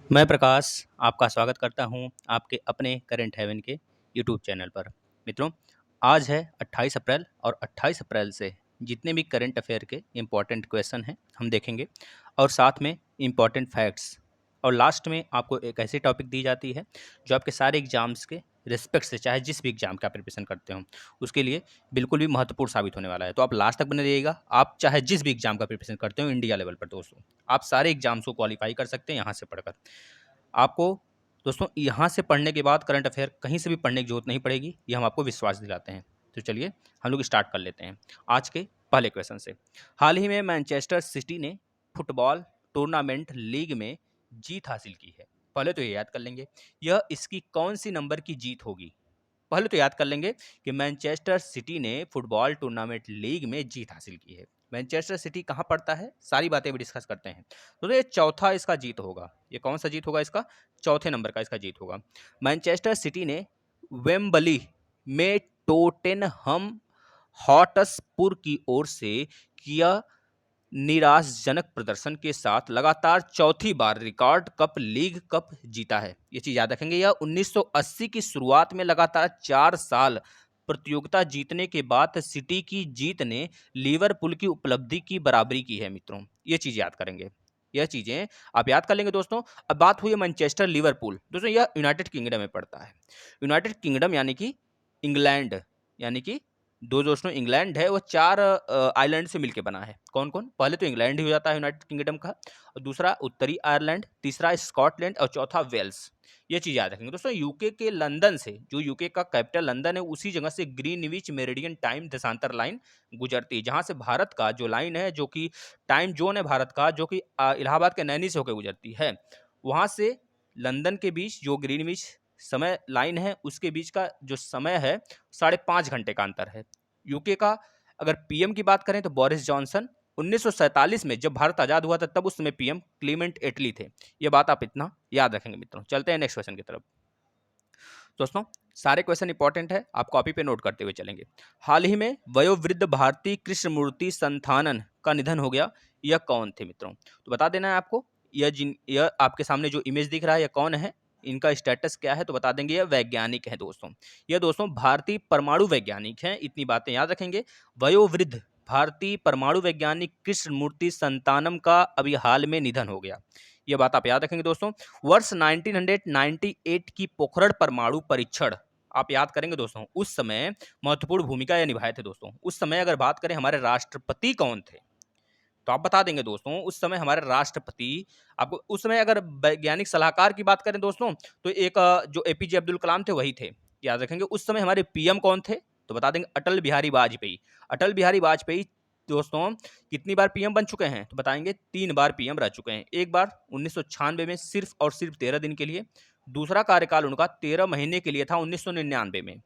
मैं प्रकाश आपका स्वागत करता हूं आपके अपने करंट हेवन के यूट्यूब चैनल पर। मित्रों, आज है 28 अप्रैल और 28 अप्रैल से जितने भी करंट अफेयर के इम्पॉर्टेंट क्वेश्चन हैं हम देखेंगे और साथ में इम्पॉर्टेंट फैक्ट्स और लास्ट में आपको एक ऐसी टॉपिक दी जाती है जो आपके सारे एग्जाम्स के रिस्पेक्ट से, चाहे जिस भी एग्जाम का प्रिपरेशन करते हो उसके लिए बिल्कुल भी महत्वपूर्ण साबित होने वाला है। तो आप लास्ट तक बने रहिएगा। आप चाहे जिस भी एग्जाम का प्रिपरेशन करते हो इंडिया लेवल पर दोस्तों, आप सारे एग्जाम्स को क्वालिफाई कर सकते हैं यहाँ से पढ़कर। आपको दोस्तों यहाँ से पढ़ने के बाद करंट अफेयर कहीं से भी पढ़ने की जरूरत नहीं पड़ेगी, ये हम आपको विश्वास दिलाते हैं। तो चलिए हम लोग स्टार्ट कर लेते हैं आज के पहले क्वेश्चन से। हाल ही में मैनचेस्टर सिटी ने फुटबॉल टूर्नामेंट लीग में जीत हासिल की है। पहले तो ये याद कर लेंगे यह इसकी कौन सी नंबर की जीत होगी। पहले तो याद कर लेंगे कि मैनचेस्टर सिटी ने फुटबॉल टूर्नामेंट लीग में जीत हासिल की है। मैनचेस्टर सिटी कहाँ पड़ता है, सारी बातें भी डिस्कस करते हैं। तो ये चौथा इसका जीत होगा। ये कौन सा जीत होगा इसका? चौथे नंबर का इसका जीत होगा। मैनचेस्टर सिटी ने वेम्बली में टोटेनहम हॉटस्पुर की ओर से किया निराशजनक प्रदर्शन के साथ लगातार चौथी बार रिकॉर्ड कप लीग कप जीता है। ये चीज याद रखेंगे। यह 1980 की शुरुआत में लगातार 4 साल प्रतियोगिता जीतने के बाद सिटी की जीत ने लिवरपूल की उपलब्धि की बराबरी की है। मित्रों, ये चीज याद करेंगे। यह चीजें आप याद कर लेंगे दोस्तों। अब बात हुई है मैनचेस्टर लिवरपूल। दोस्तों यह यूनाइटेड किंगडम में पड़ता है। यूनाइटेड किंगडम यानी कि इंग्लैंड, यानी कि दो दोस्तों इंग्लैंड है वो चार आइलैंड से मिलकर बना है। कौन कौन? पहले तो इंग्लैंड ही हो जाता है यूनाइटेड किंगडम का, और दूसरा उत्तरी आयरलैंड, तीसरा स्कॉटलैंड और चौथा वेल्स। ये चीज याद रखेंगे दोस्तों। यूके के लंदन से, जो यूके का कैपिटल लंदन है, उसी जगह से ग्रीनविच मेरिडियन टाइम देशांतर लाइन गुजरती है, जहां से भारत का जो लाइन है, जो कि टाइम जोन है भारत का, जो कि इलाहाबाद के नैनी से होकर गुजरती है, वहां से लंदन के बीच जो ग्रीनविच समय लाइन है उसके बीच का जो समय है 5.5 घंटे का अंतर है। यूके का अगर पीएम की बात करें तो बोरिस जॉनसन 1947 में जब भारत आजाद हुआ था तब उस समय पीएम क्लीमेंट एटली थे। ये बात आप इतना याद रखेंगे मित्रों। चलते हैं नेक्स्ट क्वेश्चन की तरफ। दोस्तों सारे क्वेश्चन इंपॉर्टेंट है, आप कॉपी पे नोट करते हुए चलेंगे। हाल ही में वयोवृद्ध भारतीय कृष्णमूर्ति संथानन का निधन हो गया। यह कौन थे मित्रों? तो बता देना है आपको। यह आपके सामने जो इमेज दिख रहा है यह कौन है, इनका स्टेटस क्या है, तो बता देंगे। यह वैज्ञानिक है दोस्तों। यह दोस्तों भारतीय परमाणु वैज्ञानिक हैं। इतनी बातें याद रखेंगे। वयोवृद्ध भारतीय परमाणु वैज्ञानिक कृष्णमूर्ति संतानम का अभी हाल में निधन हो गया। यह बात आप याद रखेंगे दोस्तों। वर्ष 1998 की पोखरण परमाणु परीक्षण आप याद करेंगे दोस्तों। उस समय महत्वपूर्ण भूमिका यह निभाए थे दोस्तों। उस समय अगर बात करें हमारे राष्ट्रपति कौन थे, तो आप बता देंगे दोस्तों। उस समय हमारे राष्ट्रपति, आपको उस समय अगर वैज्ञानिक सलाहकार की बात करें दोस्तों, तो एक जो एपीजे अब्दुल कलाम थे वही थे। याद रखेंगे। उस समय हमारे पीएम कौन थे, तो बता देंगे अटल बिहारी वाजपेयी। अटल बिहारी वाजपेयी दोस्तों कितनी बार पीएम बन चुके हैं, तो बताएंगे 3 बार पीएम रह चुके हैं। एक बार 1996 में सिर्फ और सिर्फ 13 दिन के लिए। दूसरा कार्यकाल उनका 13 महीने के लिए था 1999 में।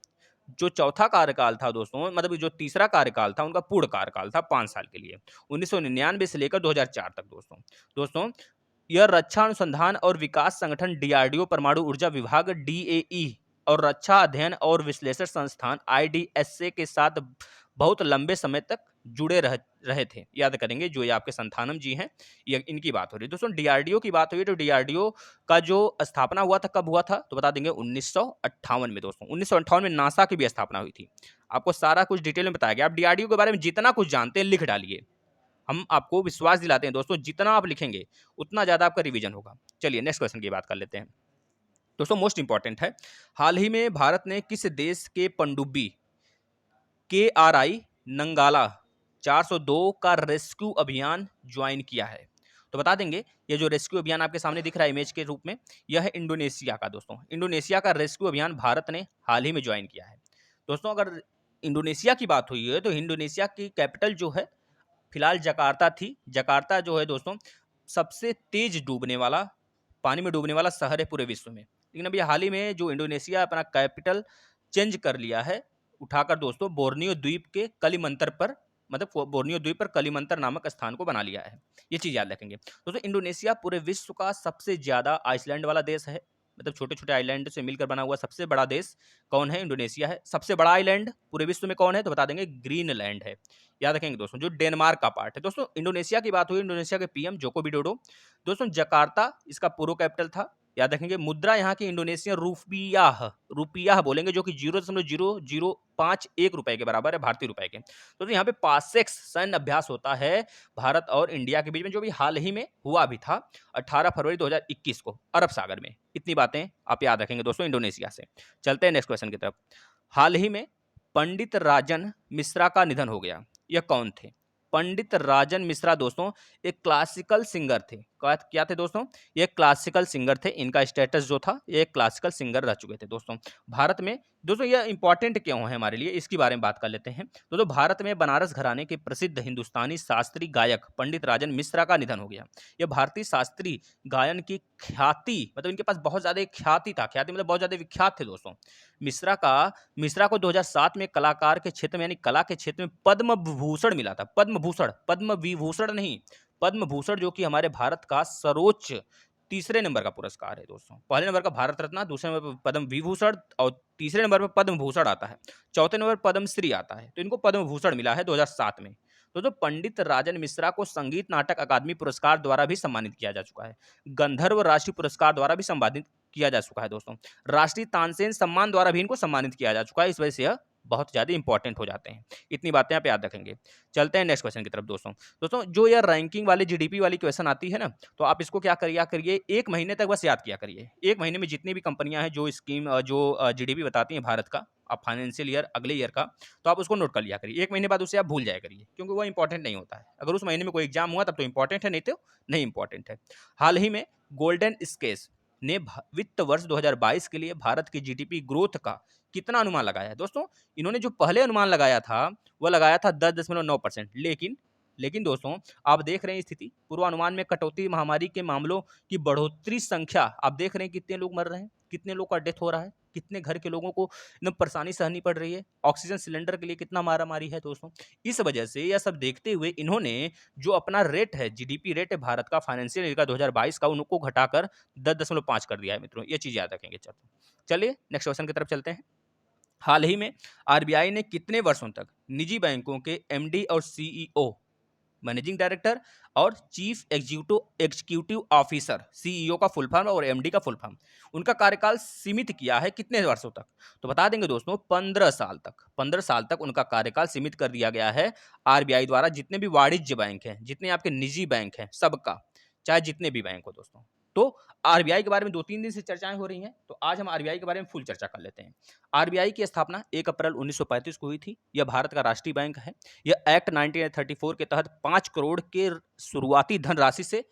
जो चौथा कार्यकाल था दोस्तों, मतलब जो तीसरा कार्यकाल था उनका पूर्ण कार्यकाल था 5 साल के लिए, 1999 से लेकर 2004 तक दोस्तों। दोस्तों यह रक्षा अनुसंधान और विकास संगठन डीआरडीओ, परमाणु ऊर्जा विभाग डीएई और रक्षा अध्ययन और विश्लेषण संस्थान आईडीएसए के साथ बहुत लंबे समय तक जुड़े रहे थे। याद करेंगे। जो ये आपके संथानम जी हैं, ये इनकी बात हो रही है दोस्तों। डीआरडीओ की बात हुई तो डीआरडीओ का जो स्थापना हुआ था कब हुआ था, तो बता देंगे 1958 में दोस्तों। 1958 में नासा की भी स्थापना हुई थी। आपको सारा कुछ डिटेल में बताया गया। आप डीआरडीओ के बारे में जितना कुछ जानते हैं लिख डालिए। हम आपको विश्वास दिलाते हैं दोस्तों, जितना आप लिखेंगे उतना ज्यादा आपका रिवीजन होगा। चलिए नेक्स्ट क्वेश्चन की बात कर लेते हैं दोस्तों। मोस्ट इंपॉर्टेंट है। हाल ही में भारत ने किस देश के पनडुब्बी KRI नंगाला 402 का रेस्क्यू अभियान ज्वाइन किया है, तो बता देंगे। ये जो रेस्क्यू अभियान आपके सामने दिख रहा है इमेज के रूप में, यह है इंडोनेशिया का दोस्तों। इंडोनेशिया का रेस्क्यू अभियान भारत ने हाल ही में ज्वाइन किया है दोस्तों। अगर इंडोनेशिया की बात हुई है तो इंडोनेशिया की कैपिटल जो है फिलहाल जकार्ता थी। जकार्ता जो है दोस्तों सबसे तेज डूबने वाला, पानी में डूबने वाला शहर है पूरे विश्व में। लेकिन अभी हाल ही में जो इंडोनेशिया अपना कैपिटल चेंज कर लिया है, उठाकर दोस्तों बोर्नियो द्वीप के कलिमंतर पर, मतलब बोर्नियो द्वीप पर कलिमंतर नामक स्थान को बना लिया है। ये चीज याद रखेंगे दोस्तों। इंडोनेशिया पूरे विश्व का सबसे ज्यादा आइसलैंड वाला देश है। मतलब छोटे छोटे आइलैंड से मिलकर बना हुआ सबसे बड़ा देश कौन है? इंडोनेशिया है। सबसे बड़ा आइलैंड पूरे विश्व में कौन है? तो बता देंगे ग्रीनलैंड है। याद रखेंगे दोस्तों, जो डेनमार्क का पार्ट है। दोस्तों इंडोनेशिया की बात हुई, इंडोनेशिया के पीएम जोको विडोडो। दोस्तों जकार्ता इसका पूर्व कैपिटल था। याद रखेंगे मुद्रा यहाँ की इंडोनेशियन रुपया, रुपया बोलेंगे, जो कि 0.0051 रुपए के बराबर है भारतीय रुपए के। तो यहाँ पे पासेक्स सैन्य अभ्यास होता है भारत और इंडिया के बीच में, जो भी हाल ही में हुआ भी था 18 फरवरी 2021 को अरब सागर में। इतनी बातें आप याद रखेंगे दोस्तों इंडोनेशिया से। चलते हैं नेक्स्ट क्वेश्चन की तरफ। हाल ही में पंडित राजन मिश्रा का निधन हो गया। यह कौन थे? पंडित राजन मिश्रा दोस्तों एक क्लासिकल सिंगर थे। क्या थे दोस्तों? ये क्लासिकल सिंगर थे। इनका स्टेटस जो था, ये क्लासिकल सिंगर रह चुके थे दोस्तों भारत में। दोस्तों ये इंपॉर्टेंट क्यों है हमारे लिए, इसके बारे में बात कर लेते हैं। दोस्तों भारत में बनारस घराने के प्रसिद्ध हिंदुस्तानी शास्त्रीय गायक पंडित राजन मिश्रा का निधन हो गया। यह भारतीय शास्त्रीय गायन की ख्याति, मतलब इनके पास बहुत ज्यादा ख्याति था। ख्याति मतलब बहुत ज्यादा विख्यात थे दोस्तों। मिश्रा को 2007 में कलाकार के क्षेत्र में, यानी कला के क्षेत्र में पद्म विभूषण मिला था। पद्म विभूषण नहीं, पद्म भूषण, जो कि हमारे भारत का सर्वोच्च तीसरे नंबर का पुरस्कार है दोस्तों। पहले नंबर का भारत रत्न, दूसरे नंबर पर पद्म विभूषण और तीसरे नंबर पर पद्म भूषण आता है। चौथे नंबर पर पद्मश्री आता है। तो इनको पद्म भूषण मिला है 2007 में। तो पंडित राजन मिश्रा को संगीत नाटक अकादमी पुरस्कार द्वारा भी सम्मानित किया जा चुका है। गंधर्व राष्ट्रीय पुरस्कार द्वारा भी सम्मानित किया जा चुका है दोस्तों। राष्ट्रीय तानसेन सम्मान द्वारा भी इनको सम्मानित किया जा चुका है। इस वजह से यह बहुत ज्यादा इंपॉर्टेंट हो जाते हैं। इतनी बातें आप याद रखेंगे। चलते हैं नेक्स्ट क्वेश्चन की तरफ दोस्तों जो यह रैंकिंग वाली जीडीपी वाली क्वेश्चन आती है ना, तो आप इसको क्या करिए, एक महीने तक बस याद किया करिए। एक महीने में जितनी भी कंपनियां हैं जो स्कीम जो जीडीपी बताती हैं भारत का, आप फाइनेंशियल ईयर अगले ईयर का, तो आप उसको नोट कर लिया करिए। एक महीने बाद उसे आप भूल जाया करिए, क्योंकि वो इंपॉर्टेंट नहीं होता है। अगर उस महीने में कोई एग्जाम हुआ तब तो इंपॉर्टेंट है, नहीं तो नहीं इंपॉर्टेंट है। हाल ही में गोल्डन स्केस ने वित्त वर्ष 2022 के लिए भारत की जीडीपी ग्रोथ का कितना अनुमान लगाया है दोस्तों? इन्होंने जो पहले अनुमान लगाया था वो लगाया था 10.9%। लेकिन दोस्तों आप देख रहे हैं स्थिति, पूर्वानुमान में कटौती, महामारी के मामलों की बढ़ोतरी, संख्या आप देख रहे हैं कितने लोग मर रहे हैं, कितने लोग का डेथ हो रहा है, कितने घर के लोगों को एकदम परेशानी सहनी पड़ रही है, ऑक्सीजन सिलेंडर के लिए कितना मारामारी है दोस्तों। इस वजह से यह सब देखते हुए इन्होंने जो अपना रेट है, जीडीपी रेट है भारत का फाइनेंशियल ईयर का 2022 का, उनको घटाकर 10.5 कर दिया है मित्रों। ये चीज याद रखेंगे। चलिए नेक्स्ट क्वेश्चन की तरफ चलते हैं। हाल ही में आरबीआई ने कितने वर्षों तक निजी बैंकों के एमडी और सीईओ, मैनेजिंग डायरेक्टर और चीफ एग्जीक्यूटिव ऑफिसर, सीईओ का फुल फॉर्म और एमडी का फुल फॉर्म, उनका कार्यकाल सीमित किया है कितने वर्षों तक? तो बता देंगे दोस्तों 15 साल तक। 15 साल तक उनका कार्यकाल सीमित कर दिया गया है आरबीआई द्वारा। जितने भी वाणिज्य बैंक हैं, जितने आपके निजी बैंक हैं, सबका, चाहे जितने भी बैंक हो दोस्तों। तो आरबीआई के बारे में 2-3 दिन से चर्चाएं हो रही हैं, तो आज हम आरबीआई के बारे में फुल चर्चा कर लेते हैं। आरबीआई की स्थापना 1 अप्रैल 1935 को हुई थी। यह भारत का राष्ट्रीय बैंक है। यह एक्ट 1934 के तहत 5 करोड़ के शुरुआती धनराशि से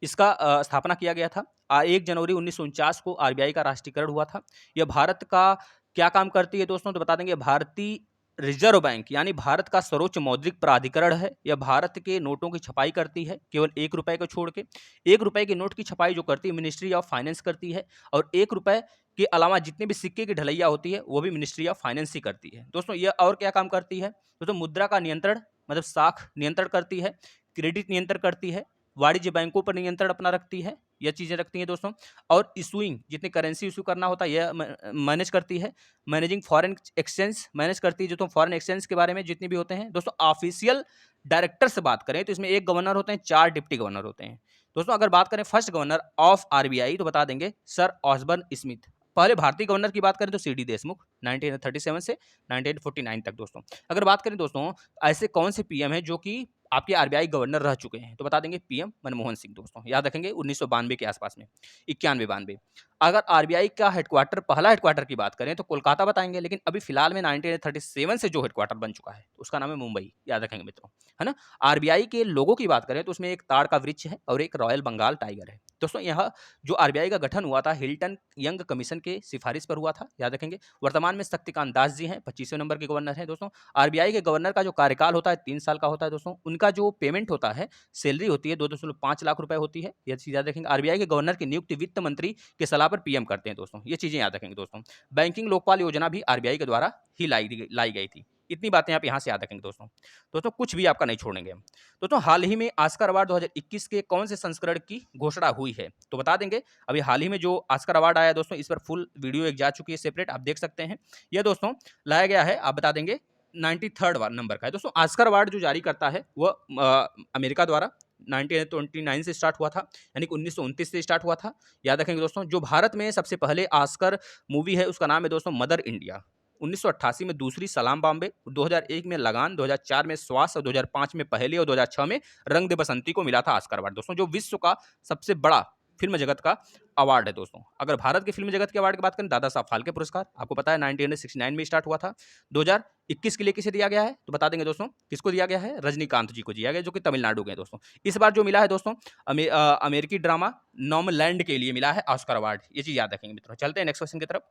इसका स्थापना किया गया था। 1 जनवरी 1949 को आरबीआई का राष्ट्रीयकरण हुआ था। यह भारत का क्या काम करती है दोस्तों? तो बता देंगे भारतीय रिजर्व बैंक, यानी भारत का सर्वोच्च मौद्रिक प्राधिकरण है। यह भारत के नोटों की छपाई करती है, केवल 1 रुपए को छोड़ के। 1 रुपए के नोट की छपाई जो करती है मिनिस्ट्री ऑफ फाइनेंस करती है, और 1 रुपए के अलावा जितने भी सिक्के की ढलैया होती है वो भी मिनिस्ट्री ऑफ फाइनेंस ही करती है दोस्तों। यह और क्या काम करती है दोस्तों? मुद्रा का नियंत्रण, मतलब साख नियंत्रण करती है, क्रेडिट नियंत्रण करती है, वाणिज्य बैंकों पर नियंत्रण अपना रखती है, यह चीजें रखती हैं दोस्तों। और इशूइंग, जितने करेंसी इशू करना होता है यह मैनेज करती है। मैनेजिंग फॉरेन एक्सचेंज मैनेज करती है, जो तो फॉरेन एक्सचेंज के बारे में जितने भी होते हैं दोस्तों। ऑफिशियल डायरेक्टर से बात करें तो इसमें 1 गवर्नर होते हैं, 4 डिप्टी गवर्नर होते हैं दोस्तों। अगर बात करें फर्स्ट गवर्नर ऑफ आरबीआई तो बता देंगे सर ऑसबर्न स्मिथ। पहले भारतीय गवर्नर की बात करें तो सीडी देशमुख 1937 से 1949 तक दोस्तों। अगर बात करें दोस्तों ऐसे कौन से पीएम हैं जो कि आपके आरबीआई गवर्नर रह चुके हैं, तो बता देंगे पीएम मनमोहन सिंह दोस्तों। याद रखेंगे 1992 के आसपास में, 91-92। अगर आरबीआई का हेडक्वार्टर, पहला हेडक्वार्टर की बात करें तो कोलकाता बताएंगे, लेकिन अभी फिलहाल में 1937 से जो हेडक्वार्टर बन चुका है उसका नाम है मुंबई। याद रखेंगे मित्रों, है ना। आरबीआई के लोगों की बात करें तो उसमें एक ताड़ का वृक्ष है और एक रॉयल बंगाल टाइगर है दोस्तों। यह जो आरबीआई का गठन हुआ था हिल्टन यंग कमीशन के सिफारिश पर हुआ था। याद रखेंगे। वर्तमान में शक्तिकांत दास जी हैं, 25वें नंबर के गवर्नर हैं दोस्तों। आरबीआई के गवर्नर का जो कार्यकाल होता है 3 साल का होता है दोस्तों। उनका जो पेमेंट होता है, सैलरी होती है 2.5 लाख रुपए होती है। यह चीज याद रखेंगे। आरबीआई के गवर्नर की नियुक्ति वित्त मंत्री के सलाह पर पीएम करते हैं दोस्तों। ये चीजें याद रखेंगे दोस्तों। बैंकिंग लोकपाल योजना भी आरबीआई के द्वारा ही लाई गई थी। इतनी बातें आप यहाँ से याद रखेंगे दोस्तों। दोस्तों कुछ भी आपका नहीं छोड़ेंगे हम। दोस्तों हाल ही में ऑस्कर अवार्ड 2021 के कौन से संस्करण की घोषणा हुई है? तो बता देंगे। अभी हाल ही में जो ऑस्कर अवार्ड आया दोस्तों, इस पर फुल वीडियो एक जा चुकी है सेपरेट, आप देख सकते हैं। यह दोस्तों लाया गया है, आप बता देंगे 93rd नंबर का है। दोस्तों ऑस्कर अवार्ड जो जारी करता है वह अमेरिका द्वारा 1929 से स्टार्ट हुआ था, यानी कि 1929 से स्टार्ट हुआ था। याद रखेंगे दोस्तों। जो भारत में सबसे पहले ऑस्कर मूवी है उसका नाम है दोस्तों मदर इंडिया। 1988 में दूसरी सलाम बॉम्बे, 2001 में लगान, 2004 में श्वास और 2005 में पहली और 2006 में रंग दे बसंती को मिला था ऑस्कर अवार्ड दोस्तों, जो विश्व का सबसे बड़ा फिल्म जगत का अवार्ड है दोस्तों। अगर भारत के फिल्म जगत के अवार्ड की बात करें, दादा साहब फाल्के पुरस्कार, आपको पता है 1969 में स्टार्ट हुआ था। 2021 के लिए किसे दिया गया है? तो बता देंगे दोस्तों, किसको दिया गया है? रजनीकांत जी को दिया गया, जो कि तमिलनाडु के हैं दोस्तों। इस बार जो मिला है दोस्तों, अमेरिकी ड्रामा नॉमलैंड के लिए मिला है ऑस्कर अवार्ड। ये चीज याद रखेंगे मित्रों। चलते हैं नेक्स्ट क्वेश्चन की तरफ।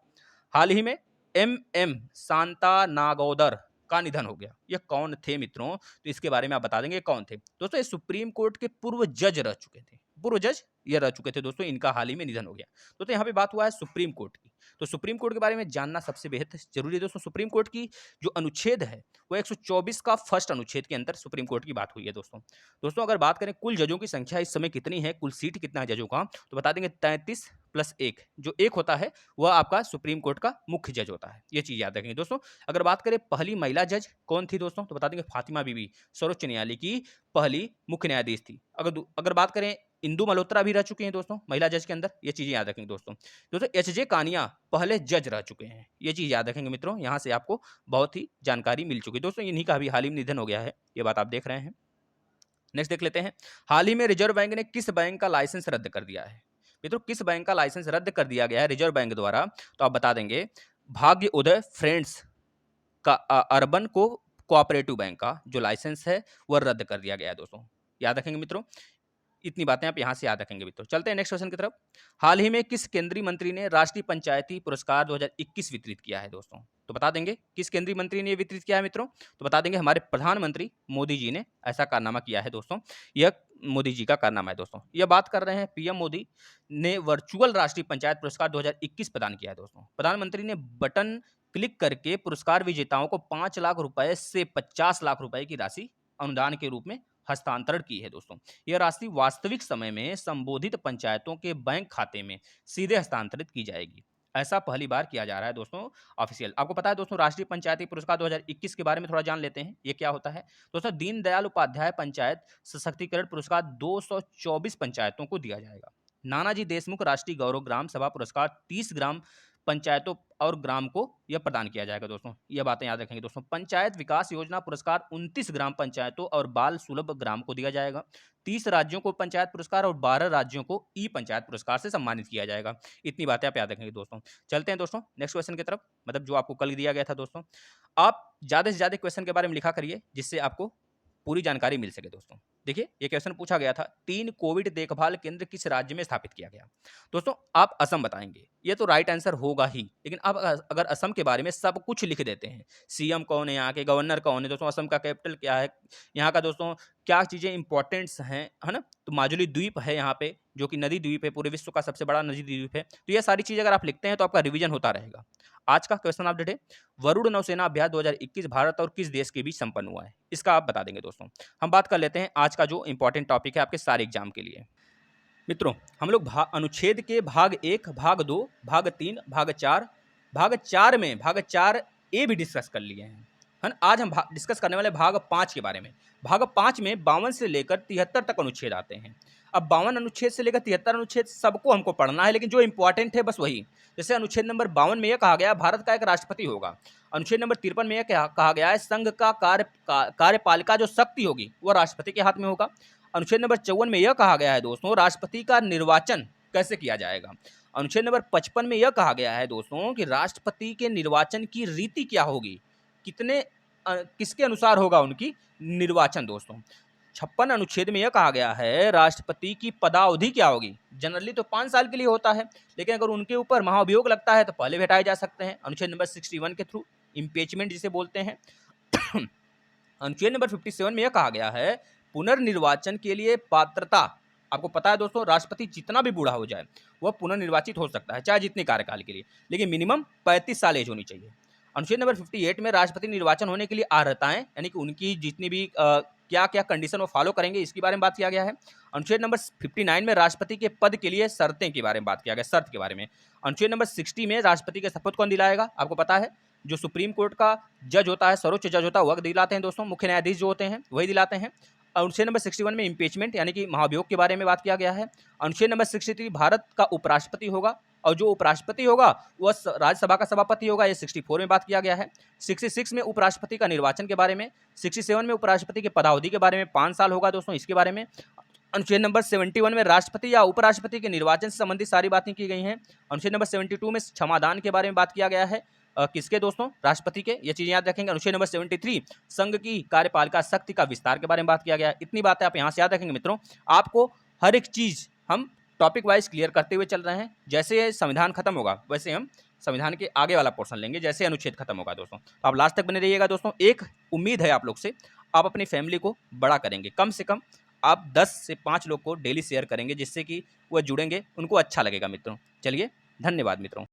हाल ही में एम शांता नागौदर का निधन हो गया। ये कौन थे मित्रों? तो इसके बारे में आप बता देंगे कौन थे दोस्तों। ये सुप्रीम कोर्ट के पूर्व जज रह चुके थे, पूर्व जज ये रह चुके थे दोस्तों। इनका हाल ही में निधन हो गया दोस्तों। यहाँ पे बात हुआ है सुप्रीम कोर्ट की, तो सुप्रीम कोर्ट के बारे में जानना सबसे बेहद जरूरी है दोस्तों। सुप्रीम कोर्ट की जो अनुच्छेद है वो 124 का फर्स्ट अनुच्छेद के अंदर सुप्रीम कोर्ट की बात हुई है दोस्तों। दोस्तों अगर बात करें कुल जजों की संख्या इस समय कितनी है, कुल सीट कितना है जजों का, तो बता देंगे 33 प्लस 1। जो एक होता है वह आपका सुप्रीम कोर्ट का मुख्य जज होता है। ये चीज याद रखेंगे दोस्तों। अगर बात करें पहली महिला जज कौन थी दोस्तों, तो बता देंगे फातिमा बीबी, सर्वोच्च न्यायालय की पहली मुख्य न्यायाधीश थी। अगर बात करें, इंदु मल्होत्रा भी रह चुके हैं दोस्तों महिला जज के अंदर। ये चीजें याद रखेंगे दोस्तों। दोस्तों एच.जे. कानिया पहले जज रह चुके हैं। ये चीज याद रखेंगे मित्रों। यहाँ से आपको बहुत ही जानकारी मिल चुकी है दोस्तों। इन्हीं का भी हाल ही में निधन हो गया है, ये बात आप देख रहे हैं। नेक्स्ट देख लेते हैं। हाल ही में रिजर्व बैंक ने किस बैंक का लाइसेंस रद्द कर दिया है? मित्रों किस बैंक का लाइसेंस रद्द कर दिया गया है रिजर्व बैंक द्वारा? तो आप बता देंगे भाग्य उदय फ्रेंड्स का अर्बन को कोऑपरेटिव बैंक का जो लाइसेंस है वह रद्द कर दिया गया है दोस्तों। याद रखेंगे मित्रों। इतनी बातें आप यहां से याद रखेंगे मित्रों। चलते हैं नेक्स्ट क्वेश्चन की तरफ। हाल ही में किस केंद्रीय मंत्री ने राष्ट्रीय पंचायती पुरस्कार 2021 वितरित किया है दोस्तों? तो बता देंगे किस केंद्रीय मंत्री ने वितरित किया है मित्रों? तो बता देंगे हमारे प्रधानमंत्री मोदी जी ने ऐसा कारनामा किया है दोस्तों। यह मोदी जी का कारनामा है दोस्तों। यह बात कर रहे हैं पीएम मोदी ने वर्चुअल राष्ट्रीय पंचायत पुरस्कार 2021 प्रदान किया है दोस्तों। प्रधानमंत्री ने बटन क्लिक करके पुरस्कार विजेताओं को 5 लाख रुपए से 50 लाख रुपए की राशि अनुदान के रूप में हस्तांतरण की है दोस्तों। यह राशि वास्तविक समय में संबोधित पंचायतों के बैंक खाते में सीधे हस्तांतरित की जाएगी। ऐसा पहली बार किया जा रहा है दोस्तों ऑफिशियल। आपको पता है दोस्तों राष्ट्रीय पंचायती पुरस्कार 2021 के बारे में थोड़ा जान लेते हैं, ये क्या होता है दोस्तों। दीनदयाल उपाध्याय पंचायत सशक्तिकरण पुरस्कार 224 पंचायतों को दिया जाएगा। नानाजी देशमुख राष्ट्रीय गौरव ग्राम सभा पुरस्कार 30 ग्राम पंचायतों और ग्राम को यह प्रदान किया जाएगा दोस्तों। ये बातें याद रखेंगे दोस्तों। पंचायत विकास योजना पुरस्कार 29 ग्राम पंचायतों और बाल सुलभ ग्राम को दिया जाएगा। 30 राज्यों को पंचायत पुरस्कार और 12 राज्यों को ई पंचायत पुरस्कार से सम्मानित किया जाएगा। इतनी बातें आप याद रखेंगे दोस्तों। चलते हैं दोस्तों नेक्स्ट क्वेश्चन की तरफ, मतलब जो आपको कल दिया गया था दोस्तों। आप ज्यादा से ज्यादा क्वेश्चन के बारे में लिखा करिए जिससे आपको पूरी जानकारी मिल सके दोस्तों। देखिए ये क्वेश्चन पूछा गया था, 3 कोविड देखभाल केंद्र किस राज्य में स्थापित किया गया? दोस्तों आप असम बताएंगे, ये तो राइट आंसर होगा ही। लेकिन आप अगर असम के बारे में सब कुछ लिख देते हैं, सीएम कौन है यहाँ के, गवर्नर कौन है दोस्तों, असम का कैपिटल क्या है, यहाँ का दोस्तों क्या चीजें इंपॉर्टेंट्स हैं, है ना, तो माजुली द्वीप है यहाँ पे जो कि नदी द्वीप है, पूरे विश्व का सबसे बड़ा नदी द्वीप है। तो ये सारी चीजें अगर आप लिखते हैं तो आपका रिवीजन होता रहेगा। आज का क्वेश्चन अपडेट है, वरुण नौसेना अभ्यास 2021 भारत और किस देश के बीच संपन्न हुआ है? इसका आप बता देंगे दोस्तों। हम बात कर लेते हैं आज का जो इंपॉर्टेंट टॉपिक है आपके सारे एग्जाम के लिए। मित्रों हम लोग अनुच्छेद के भाग 1, भाग 2, भाग 3, भाग 4 में भाग 4A भी डिस्कस कर लिए हैं, है ना। आज हम डिस्कस करने वाले भाग 5 के बारे में। भाग 5 में 52 से लेकर 73 तक अनुच्छेद आते हैं। अब 52 अनुच्छेद से लेकर 73 अनुच्छेद सबको हमको पढ़ना है, लेकिन जो इंपॉर्टेंट है बस वही। जैसे अनुच्छेद नंबर 52 में यह कहा गया भारत का एक राष्ट्रपति होगा। अनुच्छेद नंबर 53 में यह कहा गया है संघ का कार्यपालिका जो शक्ति होगी वह राष्ट्रपति के हाथ में होगा। अनुच्छेद नंबर 54 में यह कहा गया है दोस्तों राष्ट्रपति का निर्वाचन कैसे किया जाएगा। अनुच्छेद नंबर 55 में यह कहा गया है दोस्तों कि राष्ट्रपति के निर्वाचन की रीति क्या होगी, किसके अनुसार होगा उनकी निर्वाचन दोस्तों। 56 अनुच्छेद में यह कहा गया है राष्ट्रपति की पदावधि क्या होगी। जनरली तो 5 साल के लिए होता है, लेकिन अगर उनके ऊपर महाभियोग लगता है तो पहले हटाए जा सकते हैं अनुच्छेद नंबर 61 के थ्रू, इम्पीचमेंट जिसे बोलते हैं। अनुच्छेद नंबर 57 में यह कहा गया है पुनर्निर्वाचन के लिए पात्रता, आपको पता है दोस्तों राष्ट्रपति जितना भी बूढ़ा हो जाए वह पुनर्निर्वाचित हो सकता है चाहे जितने कार्यकाल के लिए, लेकिन मिनिमम 35 साल एज होनी चाहिए। अनुच्छेद नंबर 58 में राष्ट्रपति निर्वाचन होने के लिए अर्हताएं यानी कि उनकी जितनी भी क्या क्या कंडीशन वो फॉलो करेंगे इसके बारे में बात किया गया है। अनुच्छेद नंबर 59 में राष्ट्रपति के पद के लिए शर्तें के बारे में बात किया गया, शर्त के बारे में। अनुच्छेद नंबर 60 में राष्ट्रपति के शपथ कौन दिलाएगा, आपको पता है जो सुप्रीम कोर्ट का जज होता है, सर्वोच्च जज होता है, वह दिलाते हैं दोस्तों, मुख्य न्यायाधीश जो होते हैं वही दिलाते हैं। अनुच्छेद नंबर 61 में इम्पीचमेंट यानी कि महाभियोग के बारे में बात किया गया है। अनुच्छेद नंबर 63 भारत का उपराष्ट्रपति होगा और जो उपराष्ट्रपति होगा वह राज्यसभा का सभापति होगा, ये 64 में बात किया गया है। 66 में उपराष्ट्रपति का निर्वाचन के बारे में, 67 में उपराष्ट्रपति के पदावधि के बारे में 5 साल होगा दोस्तों, इसके बारे में। अनुच्छेद नंबर 71 में राष्ट्रपति या उपराष्ट्रपति के निर्वाचन से संबंधित सारी बातें की गई हैं। अनुच्छेद नंबर 72 में क्षमादान के बारे में बात किया गया है, किसके दोस्तों, राष्ट्रपति के, ये चीजें याद रखेंगे। अनुच्छेद नंबर 73 संघ की कार्यपालिका शक्ति का विस्तार के बारे में बात किया गया है। इतनी बातें आप यहाँ से याद रखेंगे मित्रों। आपको हर एक चीज हम टॉपिक वाइज क्लियर करते हुए चल रहे हैं। जैसे संविधान खत्म होगा वैसे हम संविधान के आगे वाला पोर्शन लेंगे, जैसे अनुच्छेद खत्म होगा दोस्तों। तो आप लास्ट तक बने रहिएगा दोस्तों। एक उम्मीद है आप लोग से, आप अपनी फैमिली को बड़ा करेंगे, कम से कम आप 10 से 5 लोग को डेली शेयर करेंगे, जिससे कि वह जुड़ेंगे, उनको अच्छा लगेगा मित्रों। चलिए, धन्यवाद मित्रों।